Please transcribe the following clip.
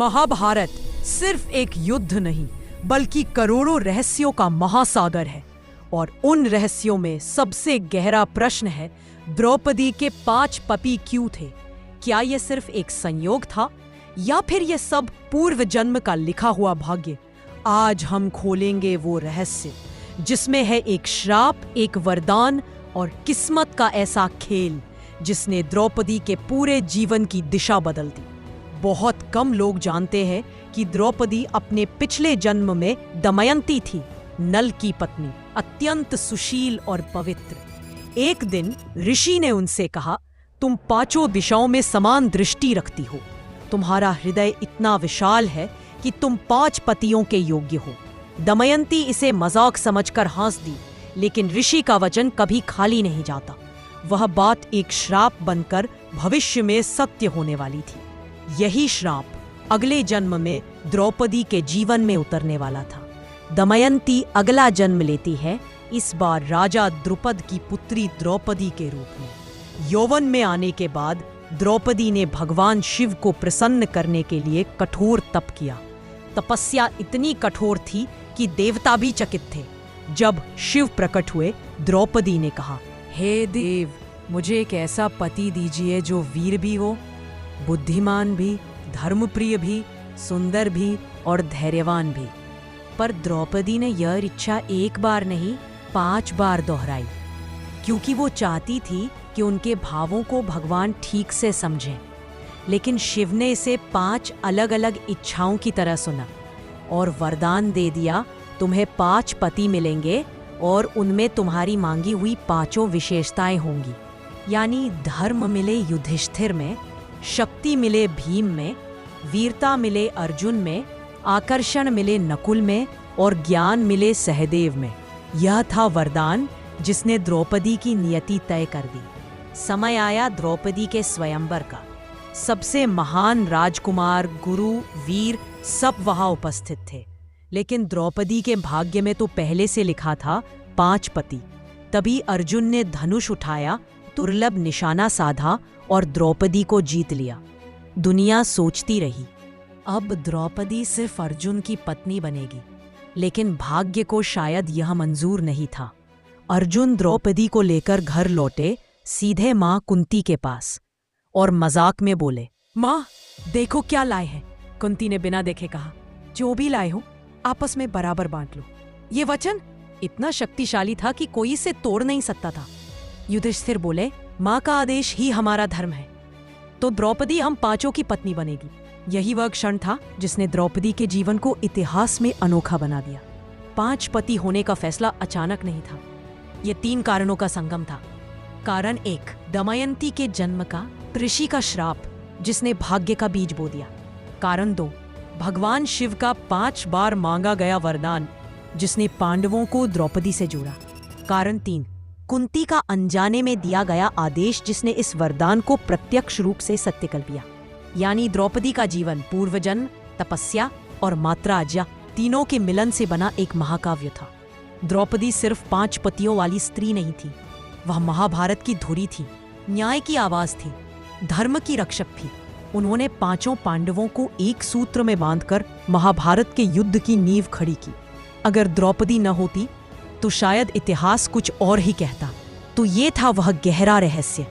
महाभारत सिर्फ एक युद्ध नहीं बल्कि करोड़ों रहस्यों का महासागर है। और उन रहस्यों में सबसे गहरा प्रश्न है, द्रौपदी के 5 पति क्यों थे? क्या यह सिर्फ एक संयोग था या फिर यह सब पूर्व जन्म का लिखा हुआ भाग्य? आज हम खोलेंगे वो रहस्य जिसमें है एक श्राप, एक वरदान और किस्मत का ऐसा खेल जिसने द्रौपदी के पूरे जीवन की दिशा बदल दी। बहुत कम लोग जानते हैं कि द्रौपदी अपने पिछले जन्म में दमयंती थी, नल की पत्नी, अत्यंत सुशील और पवित्र। एक दिन ऋषि ने उनसे कहा, तुम 5 दिशाओं में समान दृष्टि रखती हो, तुम्हारा हृदय इतना विशाल है कि तुम 5 पतियों के योग्य हो। दमयंती इसे मजाक समझकर हंस दी, लेकिन ऋषि का वचन कभी खाली नहीं जाता। वह बात एक श्राप बनकर भविष्य में सत्य होने वाली थी। यही श्राप अगले जन्म में द्रौपदी के जीवन में उतरने वाला था। दमयंती अगला जन्म लेती है, इस बार राजा द्रुपद की पुत्री द्रौपदी के रूप में। यौवन में आने के बाद द्रौपदी ने भगवान शिव को प्रसन्न करने के लिए कठोर तप किया। तपस्या इतनी कठोर थी कि देवता भी चकित थे। जब शिव प्रकट हुए, द्रौपदी ने कहा, हे देव, मुझे एक ऐसा पति दीजिए जो वीर भी हो, बुद्धिमान भी, धर्मप्रिय भी, सुंदर भी और धैर्यवान भी। पर द्रौपदी ने यह इच्छा एक बार नहीं 5 बार दोहराई, क्योंकि वो चाहती थी कि उनके भावों को भगवान ठीक से समझें। लेकिन शिव ने इसे 5 अलग अलग इच्छाओं की तरह सुना और वरदान दे दिया, तुम्हें 5 पति मिलेंगे और उनमें तुम्हारी मांगी हुई 5 विशेषताएं होंगी। यानी धर्म मिले युधिष्ठिर में, शक्ति मिले भीम में, वीरता मिले अर्जुन में, आकर्षण मिले नकुल में और ज्ञान मिले सहदेव में। यह था वरदान जिसने द्रौपदी की नियति तय कर दी। समय आया द्रौपदी के स्वयंवर का। सबसे महान राजकुमार, गुरु, वीर सब वहां उपस्थित थे। लेकिन द्रौपदी के भाग्य में तो पहले से लिखा था 5 पति। तभी अर्जुन ने धनुष उठाया, दुर्लभ निशाना साधा और द्रौपदी को जीत लिया। दुनिया सोचती रही, अब द्रौपदी सिर्फ अर्जुन की पत्नी बनेगी। लेकिन भाग्य को शायद यह मंजूर नहीं था। अर्जुन द्रौपदी को लेकर घर लौटे, सीधे मां कुंती के पास, और मजाक में बोले, मां, देखो क्या लाए हैं। कुंती ने बिना देखे कहा, जो भी लाए हो आपस में बराबर बांट लो। ये वचन इतना शक्तिशाली था कि कोई इसे तोड़ नहीं सकता था। युधिष्ठिर बोले, मां का आदेश ही हमारा धर्म है, तो द्रौपदी हम 5 की पत्नी बनेगी। यही वह क्षण था जिसने द्रौपदी के जीवन को इतिहास में अनोखा बना दिया। 5 पति होने का फैसला अचानक नहीं था, यह 3 कारणों का संगम था। कारण 1, दमयंती के जन्म का ऋषि का श्राप जिसने भाग्य का बीज बो दिया। कारण 2, भगवान शिव का 5 बार मांगा गया वरदान जिसने पांडवों को द्रौपदी से जोड़ा। कारण 3, कुंती का अनजाने में दिया गया आदेश जिसने इस वरदान को प्रत्यक्ष रूप से सत्य कर दिया। यानी द्रौपदी का जीवन पूर्वजन्म, तपस्या और मात्राज्ञा तीनों के मिलन से बना एक महाकाव्य था। द्रौपदी सिर्फ 5 पतियों वाली स्त्री नहीं थी, वह महाभारत की धुरी थी, न्याय की आवाज थी, धर्म की रक्षक थी। उन्होंने 5 पांडवों को एक सूत्र में बांधकर महाभारत के युद्ध की नींव खड़ी की। अगर द्रौपदी न होती तो शायद इतिहास कुछ और ही कहता। तो ये था वह गहरा रहस्य।